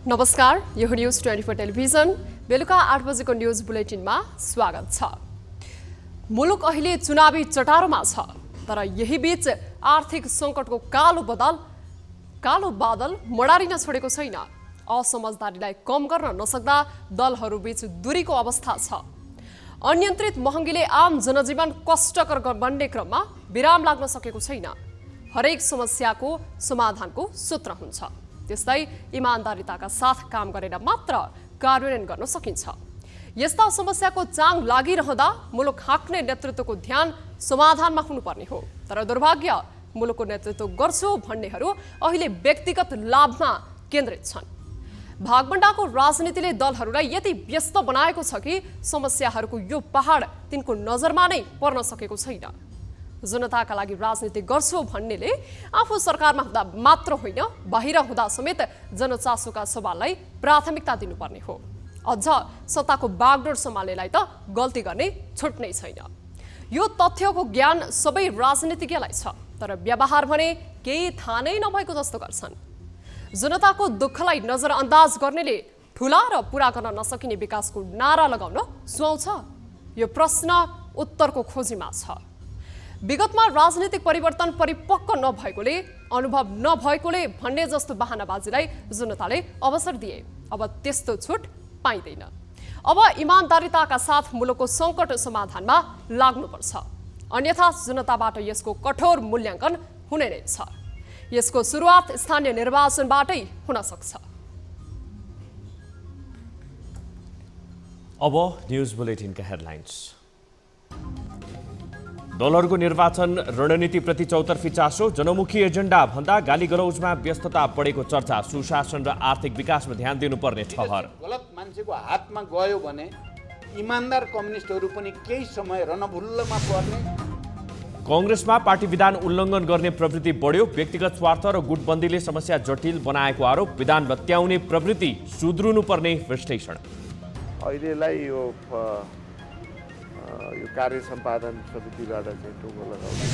नमस्कार, यो news 24 television बेलुका 8 बजेको न्यूज बुलेटिनमा स्वागत छ। मुलुक अहिले चुनावी चटारोमा छ, तर यही बीच आर्थिक संकटको कालो बादल मडारिन छोडेको छैन। असमझदारीलाई कम गर्न नसक्दा दलहरूबीच दूरीको अवस्था छ। अनियन्त्रित महँगीले आम जनजीवन कष्टकर बन्ने क्रममा विराम लाग्न सकेको छैन। हरेक समस्याको समाधानको सूत्र हुन्छ, त्यस्तै इमानदारीताका साथ काम गरेर मात्र कार्यान्वयन गर्न सकिन्छ। यस्ता समस्याको चाङ लागिरहँदा मुलुक हाँक्ने नेतृत्वको ध्यान समाधानमा हुनुपर्ने हो। तर दुर्भाग्य, मुलुकको नेतृत्व गर्छु भन्नेहरू अहिले व्यक्तिगत लाभमा केन्द्रित छन्। भागबण्डाको राजनीतिले दलहरूलाई यति व्यस्त बनाएको छ कि समस्याहरूको यो पहाड तिनको नजरमा नै पर्न सकेको छैन। जनताका लागि राजनीति गर्छु भन्नेले आफू सरकारमा हुँदा मात्र होइन, बाहिर हुँदा समेत जनचासोका सवाललाई प्राथमिकता दिनुपर्ने हो। अझ सत्ताको बागडोर सम्हाल्नेलाई त गल्ती गर्ने छुट नै छैन। यो तथ्यको ज्ञान सबै राजनीतिज्ञलाई छ, तर व्यवहार भने केही थाहा नै नभएको जस्तो गर्छन्। जनताको दुःखलाई नजरअन्दाज गर्नेले ठुला र पूरा गर्न नसकिने विकासको नारा लगाउन सुहाउँछ। यो प्रश्न उत्तरको खोजीमा छ। विगतमा राजनीतिक परिवर्तन परिपक्व नभएकोले, अनुभव नभएकोले भन्ने जस्तो बहानाबाजीलाई जनताले अवसर दिए। अब त्यस्तो छुट पाइँदैन। अब इमानदारीताका साथ मुलुकको सङ्कट समाधानमा लाग्नुपर्छ, अन्यथा जनताबाट यसको कठोर मूल्याङ्कन हुने नै छ। यसको सुरुवात स्थानीय निर्वाचनबाटै हुन सक्छ। अब न्यूज बुलेटिनका हेडलाइन्स। दलहरूको निर्वाचन रणनीतिप्रति चौतर्फी चासो, जनमुखी एजेन्डा भन्दा गालीगलौजमा व्यस्तता बढेको चर्चा, सुशासन र आर्थिक विकासमा ध्यान दिनुपर्ने ठहर। गलत मान्छेको हातमा गयो भने इमानदार कम्युनिस्टहरू पनि केही समय रणभुल्लमा पर्ने। कांग्रेसमा पार्टी विधान उल्लङ्घन गर्ने प्रवृत्ति बढ्यो, व्यक्तिगत स्वार्थ र गुटबन्दीले समस्या जटिल बनाएको आरोप, विधान लत्याउने प्रवृत्ति सुध्रिनुपर्ने विश्लेषण। अहिलेलाई यो कार्य सम्पादन समितिबाट चाहिँ टुङ्गो लगाउने।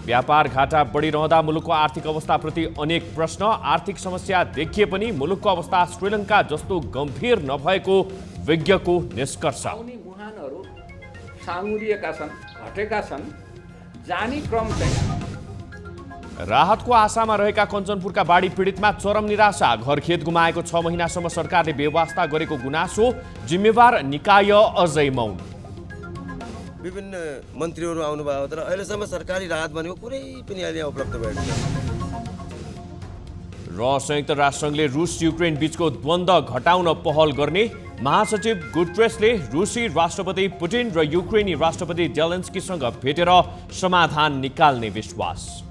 व्यापार घाटा बढिरहँदा मुलुकको आर्थिक अवस्थाप्रति अनेक प्रश्न, आर्थिक समस्या देखिए पनि मुलुकको अवस्था श्रीलङ्का जस्तो गम्भीर नभएको विज्ञको निष्कर्ष। मुहानहरू साँगुरिएका छन्, घटेका छन्, जाने क्रम चाहिँ। राहतको आशामा रहेका कञ्चनपुरका बाढी पीडितमा चरम निराशा, घर खेत गुमाएको 6 महिनासम्म सरकारले बेवास्ता गरेको गुनासो, जिम्मेवार निकाय अझै मौन। विभिन्न मन्त्रीहरू आउनुभयो, तर अहिलेसम्म सरकारी राहत भनेको कुनै पनि अहिले उपलब्ध भएको छैन। र संयुक्त राष्ट्रसङ्घले रुस युक्रेन बीचको द्वन्द्व घटाउन पहल गर्ने, महासचिव गुटरेसले रुसी राष्ट्रपति पुटिन र युक्रेनी राष्ट्रपति जेलेन्स्कीसँग भेटेर समाधान निकाल्ने विश्वास।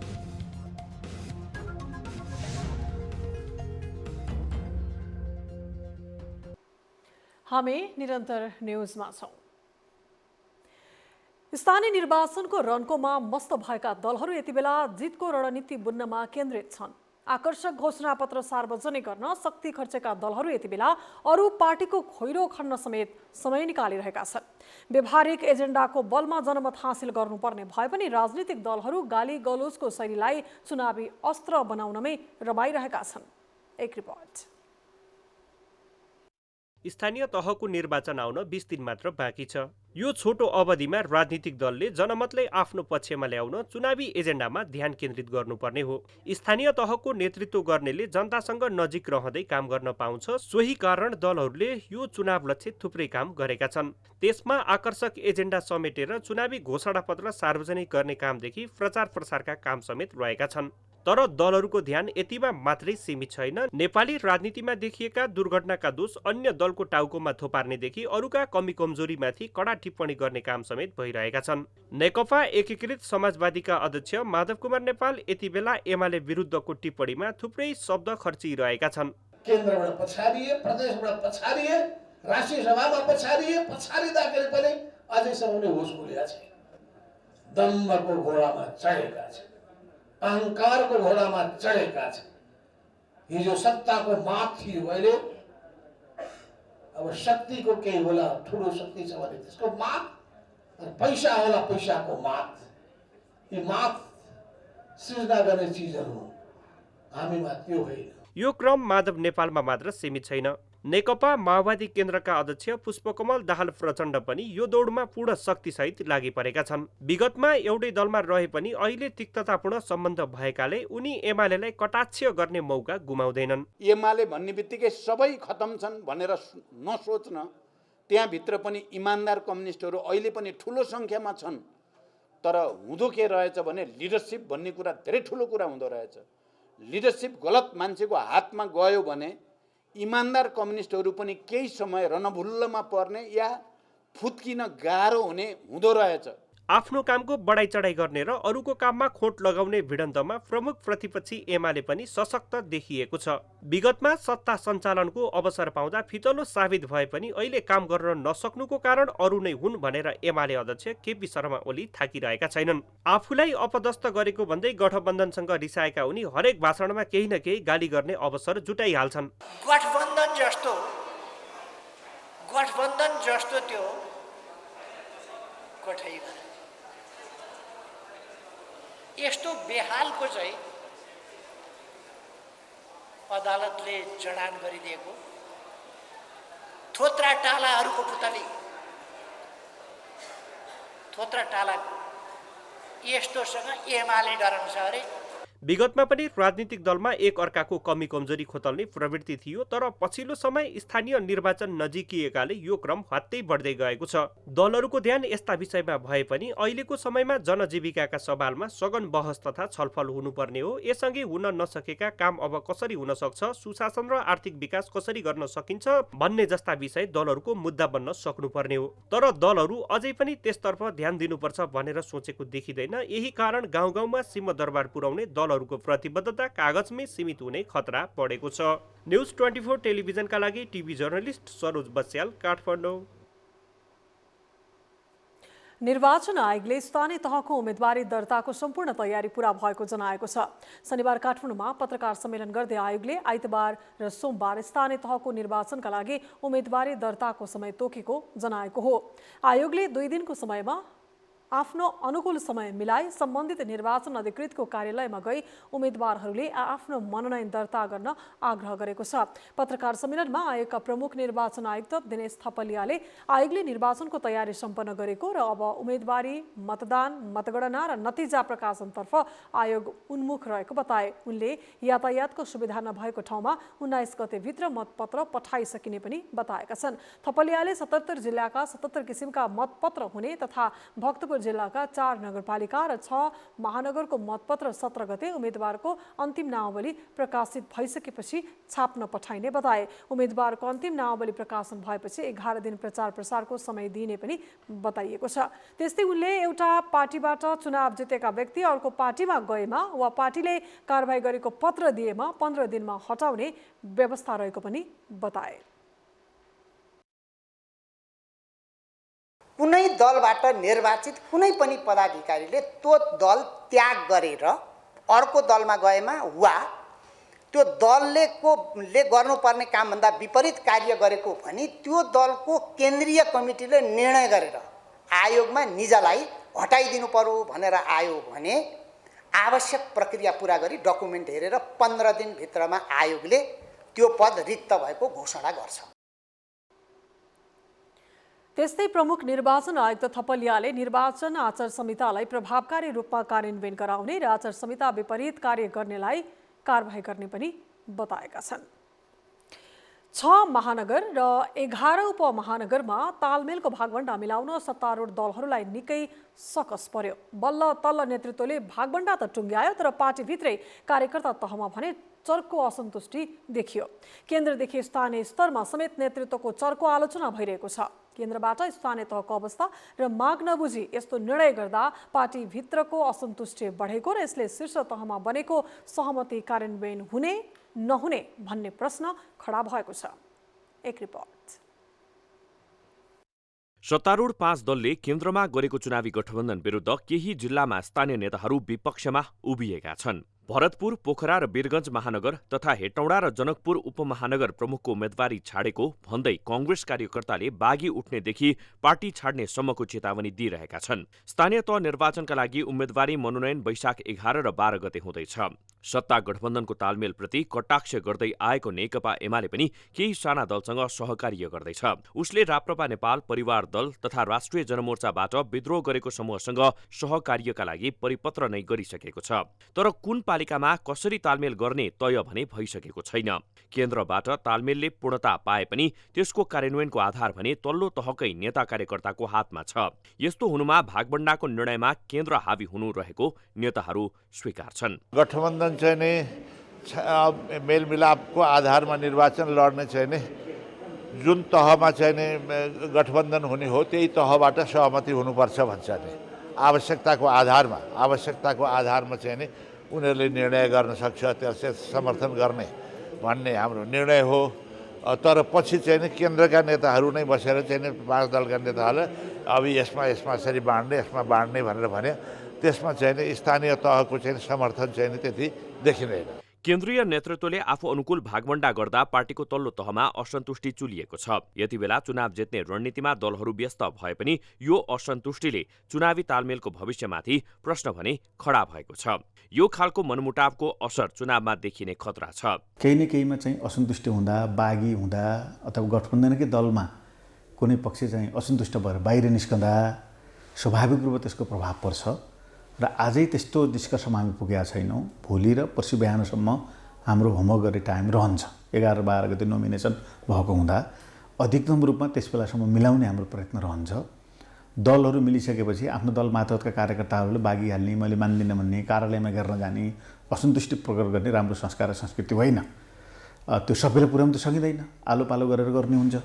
हामी निरन्तर न्यूजमा छौं। स्थानीय निर्वाचनको रन्कोमा मस्त भएका दलहरू यति बेला जितको रणनीति बुन्नमा केन्द्रित छन्। आकर्षक घोषणापत्र सार्वजनिक गर्न शक्ति खर्चेका दलहरू यति बेला अरू पार्टीको खोइरो खन्न समेत समय निकालिरहेका छन्। व्यवहारिक एजेन्डाको बलमा जनमत हासिल गर्नुपर्ने भए पनि राजनीतिक दलहरू गाली गलोजको शैलीलाई चुनावी अस्त्र बनाउनमै रमाइरहेका छन्। एक रिपोर्ट। स्थानीय तहको निर्वाचन आउन 20 दिन मात्र बाँकी छ। यो छोटो अवधिमा राजनीतिक दलले जनमतलाई आफ्नो पक्षमा ल्याउन चुनावी एजेन्डामा ध्यान केन्द्रित गर्नुपर्ने हो। स्थानीय तहको नेतृत्व गर्नेले जनतासँग नजिक रहँदै काम गर्न पाउँछ। सोही कारण दलहरूले यो चुनाव लक्षित थुप्रै काम गरेका छन्। त्यसमा आकर्षक एजेन्डा समेटेर चुनावी घोषणापत्र सार्वजनिक गर्ने कामदेखि प्रचार प्रसारका काम समेत रहेका छन्। तर दलहरूको ध्यान यतिमा मात्रै सीमित छैन। नेपाली राजनीतिमा देखिएका दुर्घटनाका दोष अन्य दलको टाउकोमा थोपार्नेदेखि अरूका कमी कमजोरीमाथि कडा टिप्पणी गर्ने काम समेत भइरहेका छन्। नेकपा एकीकृत समाजवादीका अध्यक्ष माधव कुमार नेपाल यति बेला एमाले विरुद्धको टिप्पणीमा थुप्रै शब्द खर्चिरहेका छन्। केन्द्रबाट पछारिए, प्रदेशबाट पछारिए, राष्ट्रिय सभामा पछारिए, पछारिँदाखेरि पनि अझैसम्म पनि होस खुलेका छैन। दम्भको घोडामा चढेका छन्, अहङ्कारको घोडामा चढेका छन्। हिजो सत्ताको माग थियो, अहिले अब शक्तिको केही होला, ठुलो शक्ति छ भने त्यसको माग, पैसा होला पैसाको माग। यी माग सृजना गर्ने चिजहरू हुन्, हामीमा त्यो होइन। यो क्रम माधव नेपालमा मात्र सीमित छैन। नेकपा माओवादी केन्द्रका अध्यक्ष पुष्पकमल दाहाल प्रचण्ड पनि यो दौडमा पूर्ण शक्तिसहित लागि परेका छन्। विगतमा एउटै दलमा रहे पनि अहिले तिक्ततापूर्ण सम्बन्ध भएकाले उनी एमालेलाई कटाक्ष गर्ने मौका गुमाउँदैनन्। एमाले भन्ने बित्तिकै सबै खतम छन् भनेर नसोच्न, त्यहाँभित्र पनि इमान्दार कम्युनिस्टहरू अहिले पनि ठुलो सङ्ख्यामा छन्। तर हुँदो के रहेछ भने लिडरसिप भन्ने कुरा धेरै ठुलो कुरा हुँदो रहेछ। लिडरसिप गलत मान्छेको हातमा गयो भने इमान्दार कम्युनिस्टहरू पनि केही समय रणभुल्लमा पर्ने या फुत्किन गाह्रो हुने हुँदो रहेछ। आफ्नो कामको बढाइ चढाइ गर्ने र अरूको काममा खोट लगाउने भिडन्तमा प्रमुख प्रतिपक्षी एमाले पनि सशक्त देखिएको छ। विगतमा सत्ता सञ्चालनको अवसर पाउँदा फितलो साबित भए पनि अहिले काम गर्न नसक्नुको कारण अरू नै हुन् भनेर एमाले अध्यक्ष केपी शर्मा ओली थाकिरहेका छैनन्। आफूलाई अपदस्थ गरेको भन्दै गठबन्धनसँग रिसाएका उनी हरेक भाषणमा केही न केही गाली गर्ने अवसर जुटाइहाल्छन्। गठबन्धन जस्तो त्यो कठै यस्तो बेहालको चाहिँ अदालतले जडान गरिदिएको थोत्रा टालाहरूको पुतली, थोत्रा टालाको यस्तोसँग एमाले डराउँछ अरे। विगतमा पनि राजनीतिक दलमा एक अर्काको कमी कमजोरी खोतल्ने प्रवृत्ति थियो, तर पछिल्लो समय स्थानीय निर्वाचन नजिकिएकाले यो क्रम हत्तै बढ्दै गएको छ। दलहरूको ध्यान यस्ता विषयमा भए पनि अहिलेको समयमा जनजीविकाका सवालमा सघन बहस तथा छलफल हुनुपर्ने हो। यससँगै हुन नसकेका काम अब कसरी हुन सक्छ, सुशासन र आर्थिक विकास कसरी गर्न सकिन्छ भन्ने जस्ता विषय दलहरूको मुद्दा बन्न सक्नुपर्ने हो। तर दलहरू अझै पनि त्यसतर्फ ध्यान दिनुपर्छ भनेर सोचेको देखिँदैन। यही कारण गाउँ गाउँमा सिंहदरबार पुर्याउने दलहरूको प्रतिबद्धता कागजमै सीमित हुने खतरा बढेको छ। न्युज 24 टेलिभिजनका लागि टिभी जर्नलिस्ट सरोज बस्याल, काठमाडौँ। निर्वाचन आयोगले स्थानीय तहको उम्मेदवारी दर्ताको सम्पूर्ण तयारी पूरा भएको जनाएको छ। शनिबार काठमाडौँमा पत्रकार सम्मेलन गर्दै आयोगले आइतबार र सोमबार स्थानीय तहको निर्वाचनका लागि उम्मेदवारी दर्ताको समय तोकेको जनाएको हो। आयोगले 2 दिनको समयमा आफ्नो अनुकूल समय मिलाई सम्बन्धित निर्वाचन अधिकृतको कार्यालयमा गई उम्मेदवारहरूले आफ्नो मनोनयन दर्ता गर्न आग्रह गरेको छ। पत्रकार सम्मेलनमा आयोगका प्रमुख निर्वाचन आयुक्त दिनेश थपलियाले आयोगले निर्वाचनको तयारी सम्पन्न गरेको र अब उम्मेदवारी, मतदान, मतगणना र नतिजा प्रकाशनतर्फ आयोग उन्मुख रहेको बताए। उनले यातायातको सुविधा नभएको ठाउँमा 19 गतेभित्र मतपत्र पठाइसकिने पनि बताएका छन्। थपलियाले 77 जिल्लाका 77 किसिमका मतपत्र हुने तथा भक्तपुर जिल्लाका 4 नगरपालिका र 6 महानगरको मतपत्र 17 गते उम्मेदवारको अन्तिम नामावली प्रकाशित भइसकेपछि छाप्न पठाइने बताए। उम्मेदवारको अन्तिम नामावली प्रकाशन भएपछि 11 दिन प्रचार प्रसारको समय दिइने पनि बताइएको छ। त्यस्तै उनले एउटा पार्टीबाट चुनाव जितेका व्यक्ति अर्को पार्टीमा गएमा वा पार्टीले कारबाही गरेको पत्र दिएमा 15 दिनमा हटाउने व्यवस्था रहेको पनि बताए। कुनै दलबाट निर्वाचित कुनै पनि पदाधिकारीले त्यो दल त्याग गरेर अर्को दलमा गएमा वा त्यो दलले गर्नुपर्ने कामभन्दा विपरीत कार्य गरेको भने त्यो दलको केन्द्रीय कमिटीले निर्णय गरेर आयोगमा निजलाई हटाइदिनु पर्यो भनेर आयो भने आवश्यक प्रक्रिया पूरा गरी डकुमेन्ट हेरेर 15 दिनभित्रमा आयोगले त्यो पद रिक्त भएको घोषणा गर्छ। त्यस्तै प्रमुख निर्वाचन आयुक्त थपलियाले निर्वाचन आचार संहितालाई प्रभावकारी रूपमा कार्यान्वयन गराउने र आचार संहिता विपरीत कार्य गर्नेलाई कारबाही गर्ने पनि बताएका छन्। छ महानगर र 11 उपमहानगरमा तालमेलको भागभण्डा मिलाउन सत्तारूढ दलहरूलाई निकै सकस पर्यो। बल्ल तल्ल नेतृत्वले भागभण्डा त टुङ्ग्यायो, तर पार्टीभित्रै कार्यकर्ता तहमा भने चर्को असन्तुष्टि देखियो। केन्द्रदेखि स्थानीय स्तरमा समेत नेतृत्वको चर्को आलोचना भइरहेको छ। केन्द्रबाट स्थानीय तहको अवस्था र माग नबुझी यस्तो निर्णय गर्दा पार्टीभित्रको असन्तुष्टि बढेको र यसले शीर्ष तहमा बनेको सहमति कार्यान्वयन हुने नहुने भन्ने प्रश्न खडा भएको छ। एक रिपोर्ट। सत्तारूढ 5 दलले केन्द्रमा गरेको चुनावी गठबन्धन विरुद्ध केही जिल्लामा स्थानीय नेताहरू विपक्षमा उभिएका छन्। भरतपुर, पोखरा र वीरगञ्ज महानगर तथा हेटौडा र जनकपुर उपमहानगर प्रमुखको उम्मेदवारी छाडेको भन्दै कांग्रेस कार्यकर्ताले बागी उठ्नेदेखि पार्टी छाड्ने सम्मको चेतावनी दिइरहेका छन्। स्थानीय तह निर्वाचनका लागि उम्मेदवारी मनोनयन वैशाख 11 र 12 गते हुँदैछ। सत्ता गठबन्धनको तालमेलप्रति कटाक्ष गर्दै आएको नेकपा एमाले पनि केही साना दलसँग सहकार्य गर्दैछ। उसले राप्रपा नेपाल, परिवार दल तथा राष्ट्रिय जनमोर्चाबाट विद्रोह गरेको समूहसँग सहकार्यका लागि परिपत्र नै गरिसकेको छ। तर कुन पालिकामा कसरी तालमेल गर्ने तय भने भइसकेको छैन। केन्द्रबाट तालमेलले पूर्णता पाए पनि त्यसको कार्यान्वयनको आधार भने तल्लो तहकै नेता कार्यकर्ताको हातमा छ। यस्तो हुनुमा भागभण्डाको निर्णयमा केन्द्र हावी हुनु रहेको नेताहरू स्वीकार छन्। गठबन्धन चाहिँ नि मेलमिलापको आधारमा निर्वाचन लड्ने चाहिँ नि जुन तहमा चाहिँ नि गठबन्धन हुने हो त्यही तहबाट सहमति हुनुपर्छ भन्छ नि। आवश्यकताको आधारमा चाहिँ नि उनीहरूले निर्णय गर्न सक्छ, त्यसलाई समर्थन गर्ने भन्ने हाम्रो निर्णय हो। तर पछि चाहिँ नि केन्द्रका नेताहरू नै बसेर चाहिँ नि 5 दलका नेताहरूले अब यसमा यसरी बाँड्ने भनेर भने त्यसमा चाहिँ नि स्थानीय तहको चाहिँ समर्थन चाहिँ नि त्यति देखिँदैन। केन्द्रीय नेतृत्वले आफू अनुकूल भागभण्डा गर्दा पार्टीको तल्लो तहमा असन्तुष्टि चुलिएको छ। यति बेला चुनाव जित्ने रणनीतिमा दलहरू व्यस्त भए पनि यो असन्तुष्टिले चुनावी तालमेलको भविष्यमाथि प्रश्न भने खडा भएको छ। यो खालको मनमुटावको असर चुनावमा देखिने खतरा छ। केही न केहीमा चाहिँ असन्तुष्टि हुँदा, बागी हुँदा अथवा गठबन्धनकै दलमा कुनै पक्ष चाहिँ असन्तुष्ट भएर बाहिर निस्कँदा स्वाभाविक रूपमा त्यसको प्रभाव पर्छ र आजै त्यस्तो निष्कर्षमा हामी पुगेका छैनौँ। भोलि र पर्सि बिहानसम्म हाम्रो होमवर्क गर्ने टाइम रहन्छ। 11-12 गते नोमिनेसन भएको हुँदा अधिकतम रूपमा त्यस बेलासम्म मिलाउने हाम्रो प्रयत्न रहन्छ। दलहरू मिलिसकेपछि आफ्नो दल मातहतका कार्यकर्ताहरूले बागी हाल्ने, मैले मान्दिनँ भन्ने, कार्यालयमा घेर्न जाने, असन्तुष्टि प्रकट गर्ने राम्रो संस्कार र संस्कृति होइन। त्यो सबैलाई पुर्याउन त सकिँदैन, आलो पालो गरेर गर्ने हुन्छ।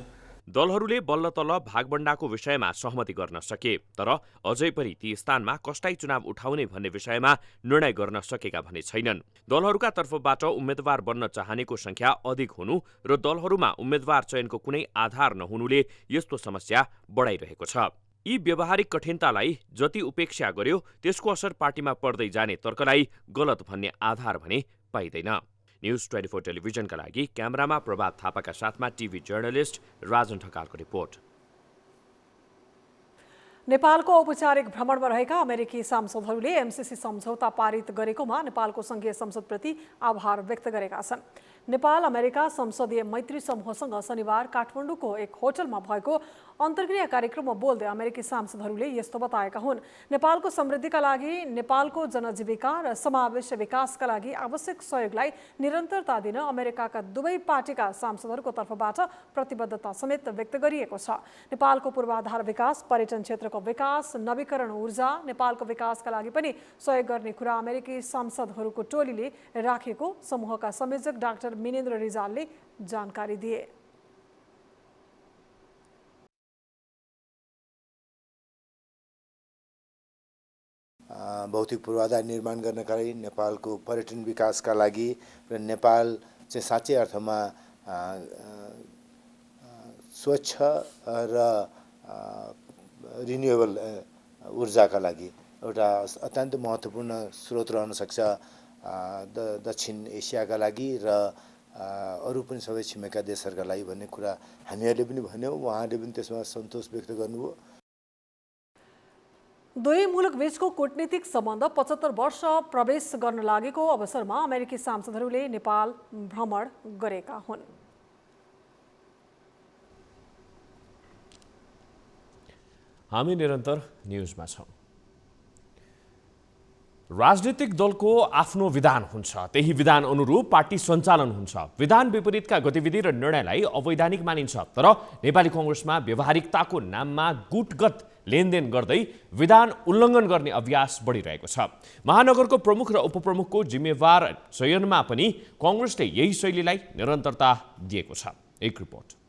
दलहरूले बल्ल तल्ल भागभण्डाको विषयमा सहमति गर्न सके, तर अझै पनि ती स्थानमा कसलाई चुनाव उठाउने भन्ने विषयमा निर्णय गर्न सकेका भने छैनन्। दलहरूका तर्फबाट उम्मेद्वार बन्न चाहनेको संख्या अधिक हुनु र दलहरूमा उम्मेद्वार चयनको कुनै आधार नहुनुले यस्तो समस्या बढाइरहेको छ। यी व्यावहारिक कठिनतालाई जति उपेक्षा गर्यो त्यसको असर पार्टीमा पर्दै जाने तर्कलाई गलत भन्ने आधार भने पाइँदैन। न्युज 24 टेलिभिजनका लागि क्यामेरामा प्रभात थापाका साथमा टिभी जर्नलिस्ट राजन ढकालको रिपोर्ट। नेपालको औपचारिक भ्रमणमा रहेका अमेरिकी सांसदहरूले एमसीसी सम्झौता पारित गरेकोमा नेपालको संघीय संसदप्रति आभार व्यक्त गरेका छन्। नेपाल अमेरिका संसदीय मैत्री समूहसँग शनिबार काठमाडौँको एक होटलमा भएको अन्तर्क्रिया कार्यक्रममा बोल्दै अमेरिकी सांसदहरूले यस्तो बताएका हुन्। नेपालको समृद्धिका लागि, नेपालको जनजीविका र समावेशी विकासका लागि आवश्यक सहयोगलाई निरन्तरता दिन अमेरिकाका दुवै पार्टीका सांसदहरूको तर्फबाट प्रतिबद्धता समेत व्यक्त गरिएको छ। नेपालको पूर्वाधार विकास, पर्यटन क्षेत्रको विकास, नवीकरण ऊर्जा, नेपालको विकासका लागि पनि सहयोग गर्ने कुरा अमेरिकी सांसदहरूको टोलीले राखेको समूहका संयोजक डाक्टर मिनेन्द्र रिजालले जानकारी दिए। भौतिक पूर्वाधार निर्माण गर्नका लागि, नेपालको पर्यटन विकासका लागि र नेपाल चाहिँ साँच्चै अर्थमा स्वच्छ र रिन्युएबल ऊर्जाका लागि एउटा अत्यन्त महत्त्वपूर्ण स्रोत रहन सक्छ दक्षिण एसियाका लागि र अरू पनि सबै छिमेका देशहरूका लागि भन्ने कुरा हामीहरूले पनि भन्यौँ। उहाँहरूले पनि त्यसमा सन्तोष व्यक्त गर्नुभयो। दुई मुलुक बीचको कूटनीतिक सम्बन्ध 75 वर्ष प्रवेश गर्न लागेको अवसरमा अमेरिकी सांसदहरूले नेपाल भ्रमण गरेका हुन्। हामी निरन्तर न्युजमा छौँ। राजनीतिक दलको आफ्नो विधान हुन्छ, त्यही विधान अनुरूप पार्टी सञ्चालन हुन्छ। विधान विपरीतका गतिविधि र निर्णयलाई अवैधानिक मानिन्छ। तर नेपाली कांग्रेसमा व्यवहारिकताको नाममा गुटगत लेनदेन गर्दै विधान उल्लङ्घन गर्ने अभ्यास बढिरहेको छ। महानगरको प्रमुख र उपप्रमुखको जिम्मेवार चयनमा पनि कांग्रेसले यही शैलीलाई निरन्तरता दिएको छ। एक रिपोर्ट।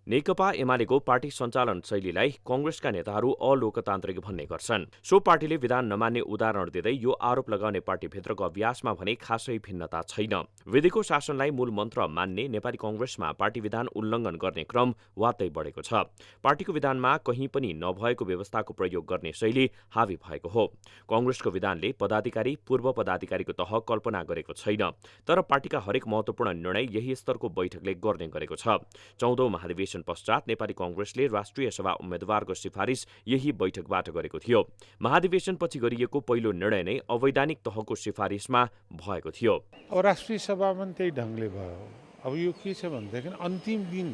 नेकपा एमालेको पार्टी सञ्चालन शैलीलाई कांग्रेसका नेताहरू अलोकतान्त्रिक भन्ने गर्छन्। सो पार्टीले विधान नमान्ने उदाहरण दिँदै यो आरोप लगाउने पार्टीभित्रको अभ्यासमा भने खासै भिन्नता छैन। विधिको शासनलाई मूल मन्त्र मान्ने नेपाली कांग्रेसमा पार्टी विधान उल्लङ्घन गर्ने क्रम वात्तै बढेको छ। पार्टीको विधानमा कहीँ पनि नभएको व्यवस्थाको प्रयोग गर्ने शैली हावी भएको हो। कांग्रेसको विधानले पदाधिकारी पूर्व पदाधिकारीको तह कल्पना गरेको छैन। तर पार्टीका हरेक महत्त्वपूर्ण निर्णय यही स्तरको बैठकले गर्ने गरेको छ। 14औं महाधिवेशन पश्चात नेपाली कांग्रेसले राष्ट्रिय सभा उम्मेद्वारको सिफारिस यही बैठकबाट गरेको थियो। महाधिवेशनपछि गरिएको पहिलो निर्णय नै अवैधानिक तहको सिफारिसमा भएको थियो। अब राष्ट्रिय सभामा त्यही ढङ्गले भयो। अब यो के छ भनेदेखि अन्तिम दिन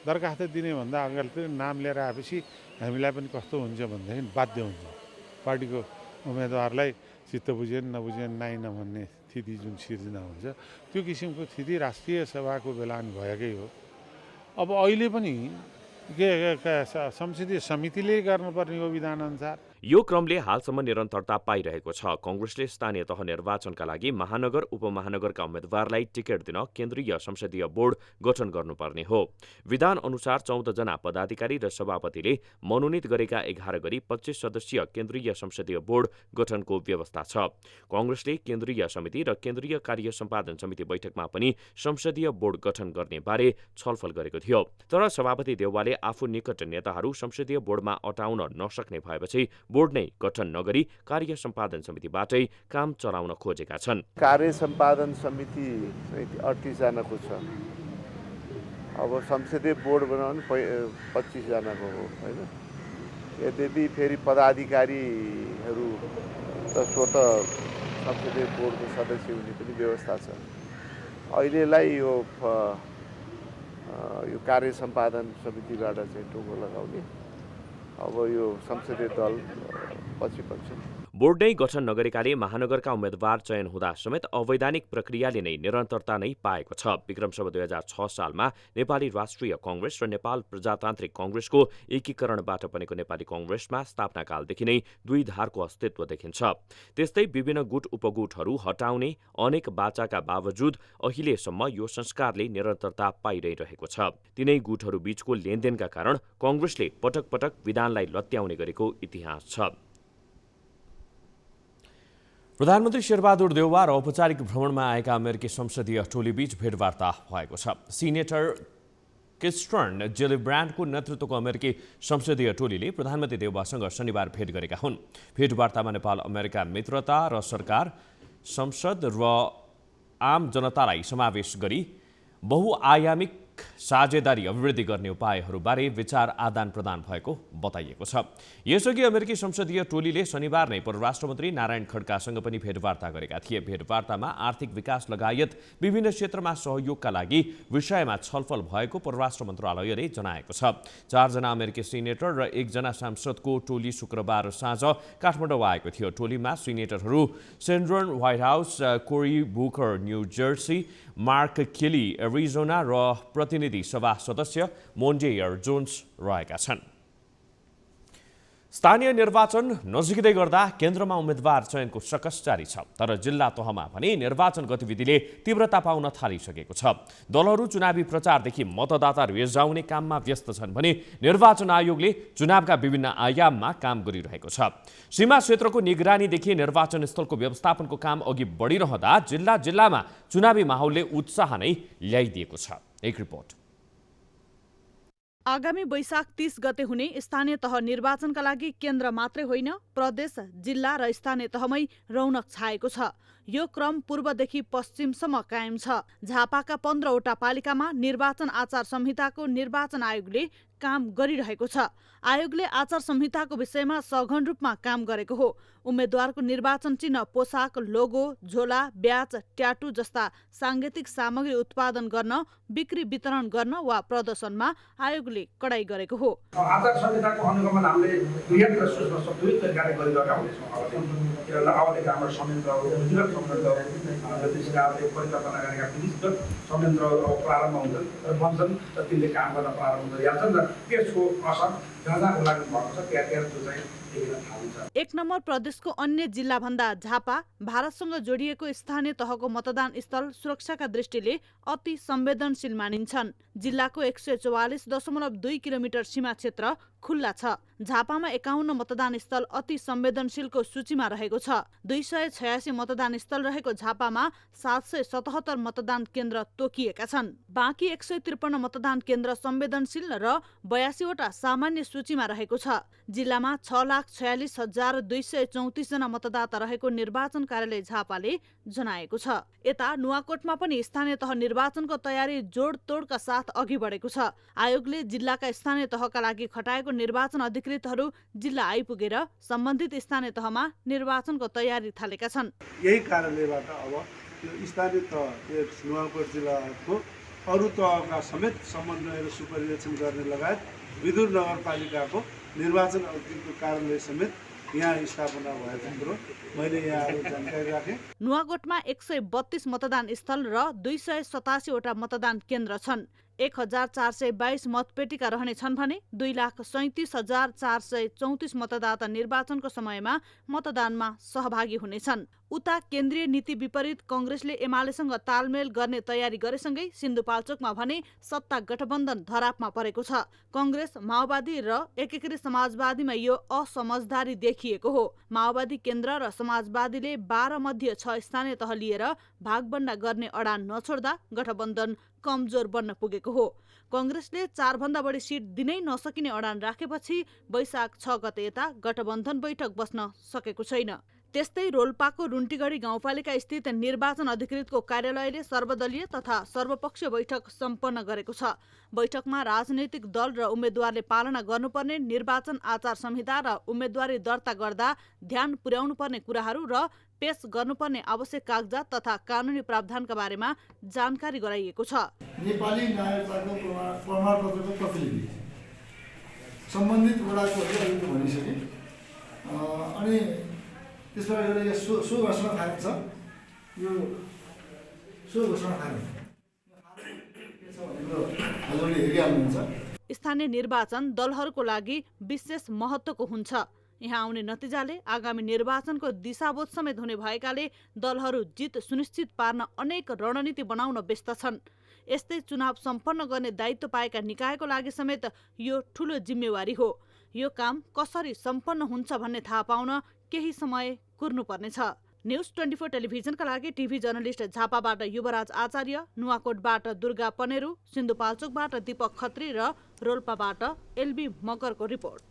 दरखास्त दिने भन्दा अगाडि नाम लिएर आएपछि हामीलाई पनि कस्तो हुन्छ भनेदेखि बाध्य हुन्छ पार्टीको उम्मेदवारलाई चित्त बुझेन नबुझेन नाइ नभन्ने स्थिति जुन सिर्जना हुन्छ, त्यो किसिमको स्थिति राष्ट्रिय सभाको बेला भएकै हो। अब अहिले पनि संसदीय समितिले गर्नुपर्ने हो विधानअनुसार। यो क्रमले हालसम्म निरन्तरता पाइरहेको छ। कांग्रेसले स्थानीय तह निर्वाचनका लागि महानगर उपमहानगरका उम्मेद्वारलाई टिकट दिन केन्द्रीय संसदीय बोर्ड गठन गर्नुपर्ने हो। विधान अनुसार 14 जना पदाधिकारी र सभापतिले मनोनित गरेका 11 गरी 25 सदस्यीय केन्द्रीय संसदीय बोर्ड गठनको व्यवस्था छ। कांग्रेसले केन्द्रीय समिति र केन्द्रीय कार्य सम्पादन समिति बैठकमा पनि संसदीय बोर्ड गठन गर्ने बारे छलफल गरेको थियो। तर सभापति देउवाले आफू निकट नेताहरू संसदीय बोर्डमा अटाउन नसक्ने भएपछि बोर्ड नै गठन नगरी कार्य सम्पादन समितिबाटै काम चलाउन खोजेका छन्। कार्य सम्पादन समिति 38 जनाको छ। अब संसदीय बोर्ड बनाउनु 25 जनाको हो हैन। यद्यपि फेरि पदाधिकारीहरू त स्वत संसदीय बोर्डको सदस्य हुने पनि व्यवस्था छ। अहिलेलाई यो कार्य सम्पादन समितिबाट चाहिँ टुङ्गो लगाउने, अब यो संसदीय दल पछि पछि बोर्ड नै गठन नगरेकाले महानगरका उम्मेद्वार चयन हुँदा समेत अवैधानिक प्रक्रियाले नै निरन्तरता नै पाएको छ। विक्रमसम्म 2006 सालमा नेपाली राष्ट्रिय कांग्रेस र नेपाल प्रजातान्त्रिक कांग्रेसको एकीकरणबाट बनेको नेपाली कांग्रेसमा स्थापनाकालदेखि नै दुई धारको अस्तित्व देखिन्छ। त्यस्तै विभिन्न गुट उपगुटहरू हटाउने अनेक बाचाका बावजुद अहिलेसम्म यो संस्कारले निरन्तरता पाइरहेको छ। तिनै गुटहरू बीचको लेनदेनका कारण कांग्रेसले पटक पटक विधानलाई लत्याउने गरेको इतिहास छ। प्रधानमन्त्री शेरबहादुर देउवा र औपचारिक भ्रमणमा आएका अमेरिकी संसदीय टोलीबीच भेटवार्ता भएको छ। सिनेटर किस्टर्न जिलिब्रान्डको नेतृत्वको अमेरिकी संसदीय टोलीले प्रधानमन्त्री देउवासँग शनिबार भेट गरेका हुन्। भेटवार्तामा नेपाल अमेरिका मित्रता र सरकार, संसद र आम जनतालाई समावेश गरी बहुआयामिक साझेदारी अभिवृद्धि गर्ने उपायहरूबारे विचार आदान प्रदान भएको बताइएको छ। यसअघि अमेरिकी संसदीय टोलीले शनिबार नै परराष्ट्र मन्त्री नारायण खड्कासँग पनि भेटवार्ता गरेका थिए। भेटवार्तामा आर्थिक विकास लगायत विभिन्न क्षेत्रमा सहयोगका लागि विषयमा छलफल भएको परराष्ट्र मन्त्रालयले जनाएको छ। 4 जना अमेरिकी सिनेटर र 1 जना सांसदको टोली शुक्रबार साँझ काठमाडौँ आएको थियो। टोलीमा सिनेटरहरू सेन्ड्रन व्हाइट हाउस, कोरी बुकर न्यू जर्सी, मार्क केली एरिजोना र प्रतिनिधि सभा सदस्य मोन्जेयर जोन्स रहेका छन्। स्थानीय निर्वाचन नजिकै गर्दा केन्द्रमा उम्मेद्वार चयनको सकस जारी छ। तर जिल्ला तहमा पनि निर्वाचन गतिविधिले तीव्रता पाउन थालिसकेको छ। दलहरू चुनावी प्रचारदेखि मतदाता रिझाउने काममा व्यस्त छन् भने निर्वाचन आयोगले चुनावका विभिन्न आयाममा काम गरिरहेको छ। सीमा क्षेत्रको निगरानीदेखि निर्वाचन स्थलको व्यवस्थापनको काम अघि बढिरहँदा जिल्ला जिल्लामा चुनावी माहौलले उत्साह नै ल्याइदिएको छ। एक रिपोर्ट। आगामी वैशाख 30 गते हुने स्थानीय तह निर्वाचनका लागि केन्द्र मात्रै होइन, प्रदेश, जिल्ला र स्थानीय तहमै रौनक छाएको छ। यो क्रम पूर्वदेखि पश्चिमसम्म कायम छ। झापाका 15वटा पालिकामा निर्वाचन आचार संहिताको निर्वाचन आयोगले काम गरिरहेको छ। आयोगले आचार संहिताको विषयमा सघन रूपमा काम गरेको हो। उम्मेद्वारको निर्वाचन चिन्ह, पोसाक, लोगो, झोला, ब्याज, ट्याटू जस्ता साङ्गीतिक सामग्री उत्पादन गर्न, बिक्री वितरण गर्न वा प्रदर्शनमा आयोगले कडाई गरेको हो। आचार संहिताको अनुगमन हामीले बृहत र सूक्ष्म सबै तरिकाले गरिरहेका हुनेछौँ। अवधिका हाम्रो संयन्त्रहरू, विधिगत संयन्त्रहरू, जतिसुकै परिकल्पना गरेका विधिगत संयन्त्रहरू प्रारम्भ हुन्छन् र बन्छन् र तिनले काम गर्न प्रारम्भ गरिहाल्छन् र त्यसको असर जहाँ जहाँ लागु भएको छ त्यहाँ त्यो चाहिँ देखिन थाल्छ। 1 नम्बर प्रदेशको अन्य जिल्लाभन्दा झापा भारतसँग जोडिएको स्थानीय तहको मतदान स्थल सुरक्षाका दृष्टिले अति संवेदनशील मानिन्छन्। जिल्लाको 144.2 किलोमिटर सीमा क्षेत्र खुल्ला छ। झापामा 51 मतदान स्थल अति संवेदनशीलको सूचीमा रहेको छ। 286 मतदान स्थल रहेको झापामा 777 मतदान केन्द्र तोकिएका छन्। बाँकी 153 मतदान केन्द्र संवेदनशील र 82 वटा सामान्य सूचीमा रहेको छ। जिल्लामा 6,46,234 जना मतदाता रहेको निर्वाचन कार्यालय झापाले जनाएको छ। यता नुवाकोटमा पनि स्थानीय तह निर्वाचनको तयारी जोडतोडका साथ अघि बढेको छ। आयोगले जिल्लाका स्थानीय तहका लागि खटाएको निर्वाचन अधिकृतहरू जिल्ला आइपुगेर सम्बन्धित स्थानीय तहमा निर्वाचनको तयारी थालेका छन्। यही कारणलेबाट अब यो स्थानीय तह नुवाकोट जिल्लाको अरू तहका समेत समन्वय र सुपरिवेक्षण गर्ने लगायत विदुर नगरपालिकाको निर्वाचन अधिकृतको कार्यालय समेत यहाँ स्थापना भएको कुरो मैले यहाँ जानकारी राखेँ। नुवाकोटमा 132 मतदान स्थल र 287 वटा मतदान केन्द्र छन्। 1422 मतपेटिका रहनेछन् भने 2,37,434 मतदाता निर्वाचनको समयमा मतदानमा सहभागी हुनेछन्। उता केन्द्रीय नीति विपरीत कांग्रेसले एमालेसँग तालमेल गर्ने तयारी गरेसँगै सिन्धुपाल्चोकमा भने सत्ता गठबन्धन धरापमा परेको छ। कांग्रेस, माओवादी र एकीकृत समाजवादीमा यो असमझदारी देखिएको हो। माओवादी केन्द्र र समाजवादीले 12 मध्ये 6 स्थानीय तह लिएर भागबण्डा गर्ने अडान नछोड्दा गठबन्धन कमजोर बन्न पुगेको हो। कांग्रेसले 4 भन्दा बढी सिट दिनै नसकिने अडान राखेपछि वैशाख 6 गते यता गठबन्धन बैठक बस्न सकेको छैन। त्यस्तै रोल्पाको रुन्टीगढी गाउँपालिका स्थित निर्वाचन अधिकृतको कार्यालयले सर्वदलीय तथा सर्वपक्षीय बैठक सम्पन्न गरेको छ। बैठकमा राजनैतिक दल र उम्मेद्वारले पालना गर्नुपर्ने निर्वाचन आचार संहिता र उम्मेद्वारी दर्ता गर्दा ध्यान पुर्याउनुपर्ने कुराहरू र पेश गर्नुपर्ने आवश्यक कागजात तथा कानुनी प्रावधानका बारेमा जानकारी गराइएको छ। नेपाली नागरिकताको प्रमाणपत्रको प्रतिलिपि सम्बन्धित वडाको भनिसके अनि त्यसबाट एउटा सो घोषणा फाइल छ। यो सो घोषणा फाइल हजुरले हेरिहाल्नुहुन्छ। स्थानीय निर्वाचन दलहरूको लागि विशेष महत्त्वको हुन्छ। यहाँ आउने नतिजाले आगामी निर्वाचनको दिशाबोध समेत हुने भएकाले दलहरू जित सुनिश्चित पार्न अनेक रणनीति बनाउन व्यस्त छन्। यस्तै चुनाव सम्पन्न गर्ने दायित्व पाएका निकायको लागि समेत यो ठूलो जिम्मेवारी हो। यो काम कसरी सम्पन्न हुन्छ भन्ने थाहा पाउन केही समय कुर्नुपर्नेछ। न्युज 24 टेलिभिजनका लागि टिभी जर्नलिस्ट झापाबाट युवराज आचार्य, नुवाकोटबाट दुर्गा पनेरू, सिन्धुपाल्चोकबाट दीपक खत्री र रोल्पाबाट एलबी मगरको रिपोर्ट।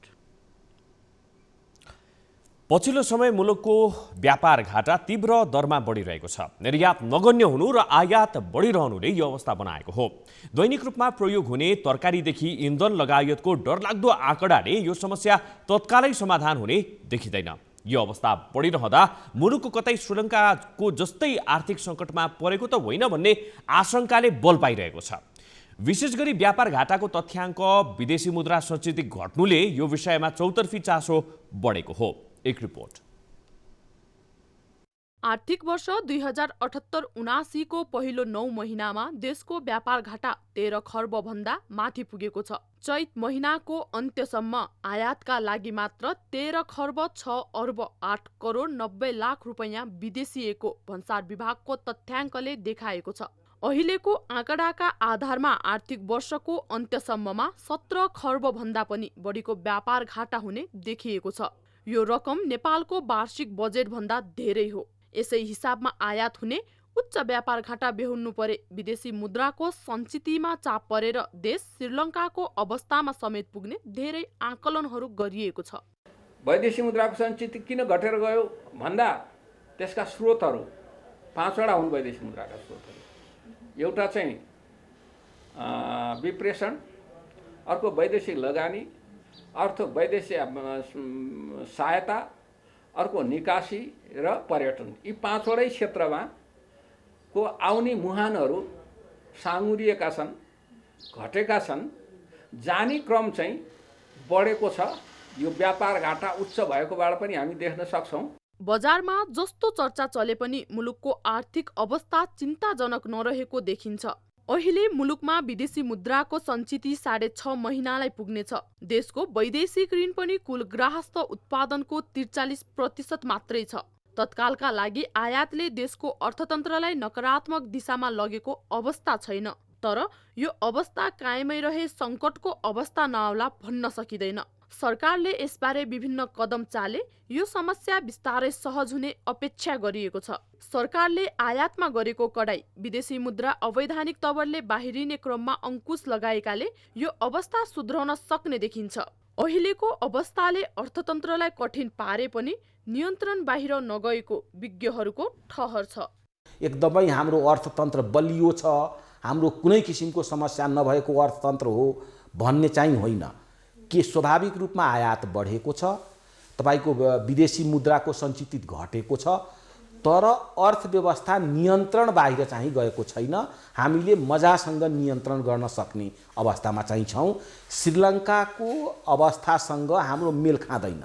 पछिल्लो समय मुलुकको व्यापार घाटा तीव्र दरमा बढिरहेको छ। निर्यात नगण्य हुनु र आयात बढिरहनुले यो अवस्था बनाएको हो। दैनिक रूपमा प्रयोग हुने तरकारीदेखि इन्धन लगायतको डरलाग्दो आँकडाले यो समस्या तत्कालै समाधान हुने देखिँदैन। यो अवस्था बढिरहँदा मुलुकको कतै श्रीलङ्काको जस्तै आर्थिक सङ्कटमा परेको त होइन भन्ने आशंकाले बल पाइरहेको छ। विशेष गरी व्यापार घाटाको तथ्याङ्क विदेशी मुद्रा संचित घट्नुले यो विषयमा चौतर्फी चासो बढेको हो। एक रिपोर्ट। आर्थिक वर्ष 2078-79 को पहिलो 9 महिनामा देशको व्यापार घाटा 13 खर्ब भन्दा माथि पुगेको छ। चैत महिनाको अन्त्यसम्म आयातका लागि मात्र 13 खर्ब 6 अर्ब 8 करोड 90 लाख रुपैयाँ विदेशिएको भन्सार विभागको तथ्याङ्कले देखाएको छ। अहिलेको आँकडाका आधारमा आर्थिक वर्षको अन्त्यसम्ममा 17 खर्ब भन्दा पनि बढीको व्यापार घाटा हुने देखिएको छ। यो रकम नेपालको वार्षिक बजेट भन्दा धेरै हो। यसै हिसाबमा आयात हुने उच्च व्यापार घाटा बेहोर्नु परे विदेशी मुद्राको सञ्चितमा चाप परेर देश श्रीलङ्काको अवस्थामा समेत पुग्ने धेरै आकलनहरू गरिएको छ। वैदेशिक मुद्राको सञ्चित किन घटेर गयो भन्दा त्यसका स्रोतहरू 5वटा हुन् वैदेशिक मुद्राका स्रोतहरू। एउटा चाहिँ विप्रेषण, अर्को वैदेशिक लगानी, अर्को वैदेशिक सहायता, अर्को निकासी र पर्यटन। यी 5वटै क्षेत्रमा को आउने मुहानहरू साँगुरिएका छन्, घटेका छन्। जाने क्रम चाहिँ बढेको छ। यो व्यापार घाटा उच्च भएकोबाट पनि हामी देख्न सक्छौँ। बजारमा जस्तो चर्चा चले पनि मुलुकको आर्थिक अवस्था चिन्ताजनक नरहेको देखिन्छ। अहिले मुलुकमा विदेशी मुद्राको सञ्चिति 6.5 महिनालाई पुग्नेछ। देशको वैदेशिक ऋण पनि कुल ग्राहस्थ उत्पादनको 43% मात्रै छ। तत्कालका लागि आयातले देशको अर्थतन्त्रलाई नकारात्मक दिशामा लगेको अवस्था छैन। तर यो अवस्था कायमै रहे सङ्कटको अवस्था नआउला भन्न सकिँदैन। सरकारले यसबारे विभिन्न कदम चाले यो समस्या बिस्तारै सहज हुने अपेक्षा गरिएको छ। सरकारले आयातमा गरेको कडाई, विदेशी मुद्रा अवैधानिक तवरले बाहिरिने क्रममा अंकुश लगाएकाले यो अवस्था सुध्रन सक्ने देखिन्छ। अहिलेको अवस्थाले अर्थतन्त्रलाई कठिन पारे पनि नियन्त्रण बाहिर नगएको विज्ञहरूको ठहर छ। एकदमै हाम्रो अर्थतन्त्र बलियो छ, हाम्रो कुनै किसिमको समस्या नभएको अर्थतन्त्र हो भन्ने चाहिँ होइन। के स्वाभाविक रूपमा आयात बढेको छ, तपाईको विदेशी मुद्राको सञ्चित घटेको छ, तर अर्थव्यवस्था नियन्त्रण बाहिर चाहिँ गएको छैन। हामीले मजासँग नियन्त्रण गर्न सक्ने अवस्थामा चाहिँ छौँ। श्रीलङ्काको अवस्थासँग हाम्रो मेल खाँदैन।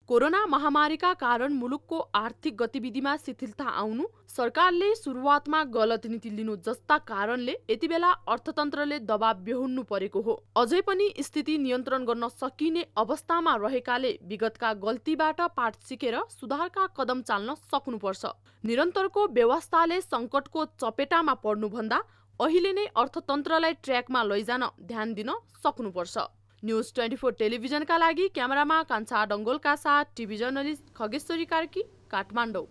कोरोना महामारीका कारण मुलुकको आर्थिक गतिविधिमा शिथिलता आउनु, सरकारले सुरुवातमा गलत नीति लिनु जस्ता कारणले यतिबेला अर्थतन्त्रले दबाव बेहोर्नु परेको हो। अझै पनि स्थिति नियन्त्रण गर्न सकिने अवस्थामा रहेकाले विगतका गल्तीबाट पाठ सिकेर सुधारका कदम चाल्न सक्नुपर्छ। निरन्तरको व्यवस्थाले सङ्कटको चपेटामा पर्नुभन्दा अहिले नै अर्थतन्त्रलाई ट्र्याकमा लैजान ध्यान दिन सक्नुपर्छ। न्युज 24 टेलिभिजनका लागि क्यामेरामा कान्छा डङ्गोलका साथ टिभी जर्नलिस्ट खगेश्वरी कार्की, काठमाडौँ।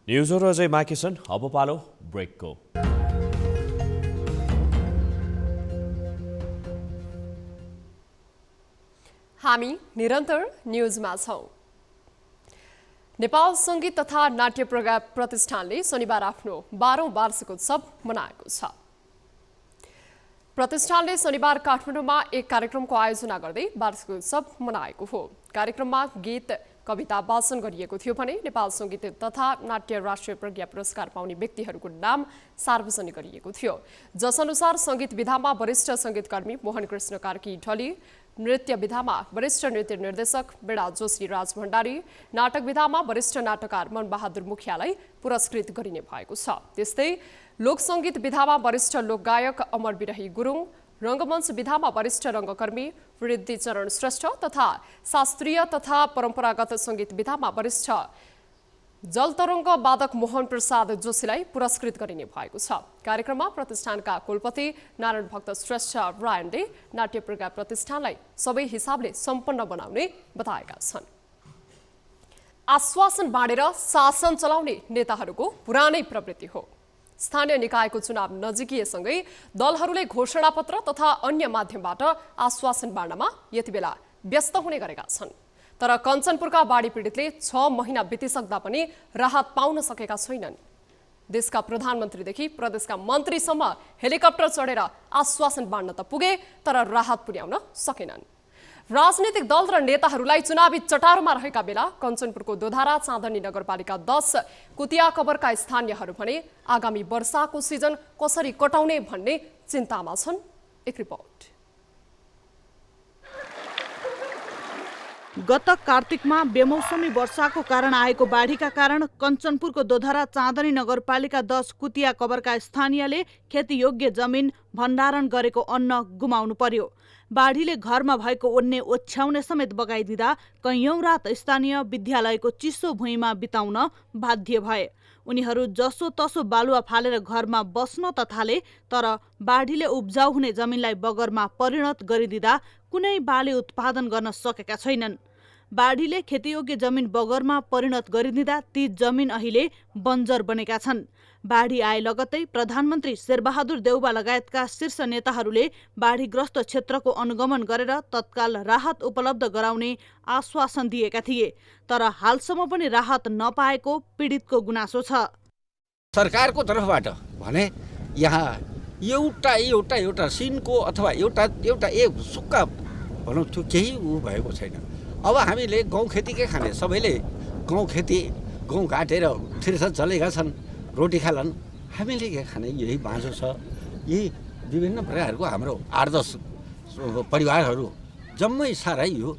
न्युजहरू अझै बाँकी छन्, अब पालो ब्रेकको। हामी निरन्तर न्युजमा छौँ। नेपाल सङ्गीत तथा नाट्य प्रतिष्ठानले शनिबार आफ्नो 12औं वार्षिकोत्सव मनाएको छ। प्रतिष्ठानले शनिबार काठमाडौँमा एक कार्यक्रमको आयोजना गर्दै वार्षिकोत्सव मनाएको हो। कार्यक्रममा गीत कविता वाचन गरिएको थियो भने नेपाल सङ्गीत तथा नाट्य राष्ट्रिय प्रज्ञा पुरस्कार पाउने व्यक्तिहरूको नाम सार्वजनिक गरिएको थियो। जसअनुसार सङ्गीत विधामा वरिष्ठ सङ्गीतकर्मी मोहन कृष्ण कार्की ढली, नृत्य विधामा वरिष्ठ नृत्य निर्देशक बेडा जोशी राज भण्डारी, नाटक विधामा वरिष्ठ नाटककार मनबहादुर मुखियालाई पुरस्कृत गरिने भएको छ। त्यस्तै लोकसङ्गीत विधामा वरिष्ठ लोकगायक अमर बिरही गुरुङ, रङ्गमञ्च विधामा वरिष्ठ रङ्गकर्मी वृद्धिचरण श्रेष्ठ तथा शास्त्रीय तथा परम्परागत सङ्गीत विधामा वरिष्ठ जलतरङ्ग वादक मोहन प्रसाद जोशीलाई पुरस्कृत गरिने भएको छ। कार्यक्रममा प्रतिष्ठानका कुलपति नारायण भक्त श्रेष्ठ रायनले नाट्य प्रज्ञा प्रतिष्ठानलाई सबै हिसाबले सम्पन्न बनाउने बताएका छन्। आश्वासन बाँडेर शासन चलाउने नेताहरूको पुरानै प्रवृत्ति हो। स्थानीय निकायको चुनाव नजिकिएसँगै दलहरूले घोषणापत्र तथा अन्य माध्यमबाट आश्वासन बाँड्नमा यतिबेला व्यस्त हुने गरेका छन्। तर कञ्चनपुरका बाढी पीडितले 6 महिना बितिसक्दा पनि राहत पाउन सकेका छैनन्। देशका प्रधानमन्त्रीदेखि प्रदेशका मन्त्रीसम्म हेलिकप्टर चढेर आश्वासन बाँड्न त पुगे, तर राहत पुर्याउन सकेनन्। राजनीतिक दल र नेताहरूलाई चुनावी चटारोमा रहेका बेला कञ्चनपुरको दोधारा चाँदनी नगरपालिका 10 कुतिया कबरका स्थानीयहरू भने आगामी वर्षाको सिजन कसरी कटाउने भन्ने चिन्तामा छन्। एक रिपोर्ट। गत कार्तिकमा बेमौसमी वर्षाको कारण आएको बाढीका कारण कञ्चनपुरको दोधारा चाँदनी नगरपालिका 10 कुतिया कबरका स्थानीयले खेतीयोग्य जमिन भण्डारण गरेको अन्न गुमाउनु पर्यो। बाढीले घरमा भएको ओन्ने ओछ्याउने समेत बगाइदिँदा कैयौं रात स्थानीय विद्यालयको चिसो भुइँमा बिताउन बाध्य भए। उनीहरू जसो तसो बालुवा फालेर घरमा बस्न त थाले, तर बाढीले उब्जाउ हुने जमिनलाई बगरमा परिणत गरिदिँदा कुनै बाली उत्पादन गर्न सकेका छैनन्। बाढीले खेतीयोग्य जमिन बगरमा परिणत गरिदिँदा ती जमिन अहिले बन्जर बनेका छन्। बाढी आए लगत्तै प्रधानमन्त्री शेरबहादुर देउबा लगायतका शीर्ष नेताहरूले बाढीग्रस्त क्षेत्रको अनुगमन गरेर तत्काल राहत उपलब्ध गराउने आश्वासन दिएका थिए। तर हालसम्म पनि राहत नपाएको पीडितको गुनासो छ। सरकारको तर्फबाट भने यहाँ एउटा सिनको अथवा एउटा एक सुक्का भनौँ त्यो केही भएको छैन। अब हामीले गाउँ खेतीकै खाने, सबैले गाउँ खेती गाउँ काटेर थिर्छ चलेका छन्, रोटी खालान्, हामीले के खाने यही बाँझो छ। यही विभिन्न प्रकारको हाम्रो 8-10 परिवारहरू जम्मै सारै यो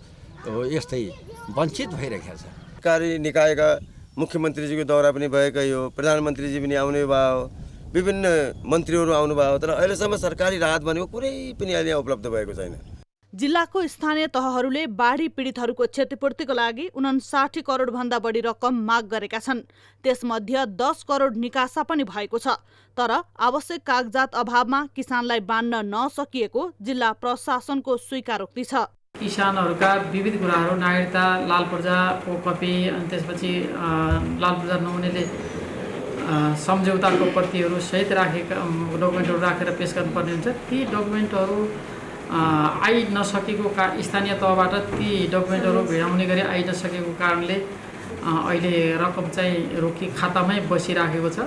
यस्तै वञ्चित भइरहेको छ। सरकारी निकायका मुख्यमन्त्रीजीको दौरा पनि भएकै हो, प्रधानमन्त्रीजी पनि आउने भयो, विभिन्न मन्त्रीहरू आउनुभयो, तर अहिलेसम्म सरकारी राहत भनेको कुनै पनि अहिले उपलब्ध भएको छैन। जिल्लाको स्थानीय तहहरूले बाढी पीडितहरूको क्षतिपूर्तिको लागि 59 करोड भन्दा बढी रकम माग गरेका छन्। त्यसमध्ये 10 करोड निकासा पनि भएको छ। तर आवश्यक कागजात अभावमा किसानलाई बाँड्न नसकिएको जिल्ला प्रशासनको स्वीकारोक्ति छ। किसानहरूका विविध कुराहरू, नागरिकता, लाल पूर्जाको कपी, अनि त्यसपछि लाल पूर्जा नहुनेले सम्झौताको प्रतिहरू सहित राखेका डकुमेन्टहरू राखेर पेश गर्नुपर्ने हुन्छ। ती डकुमेन्टहरू आइ नसकेको स्थानीय तहबाट ती डकुमेन्टहरू भिडाउने गरी आइ नसकेको कारणले अहिले रकम चाहिँ रोकी खातामै बसिराखेको छ।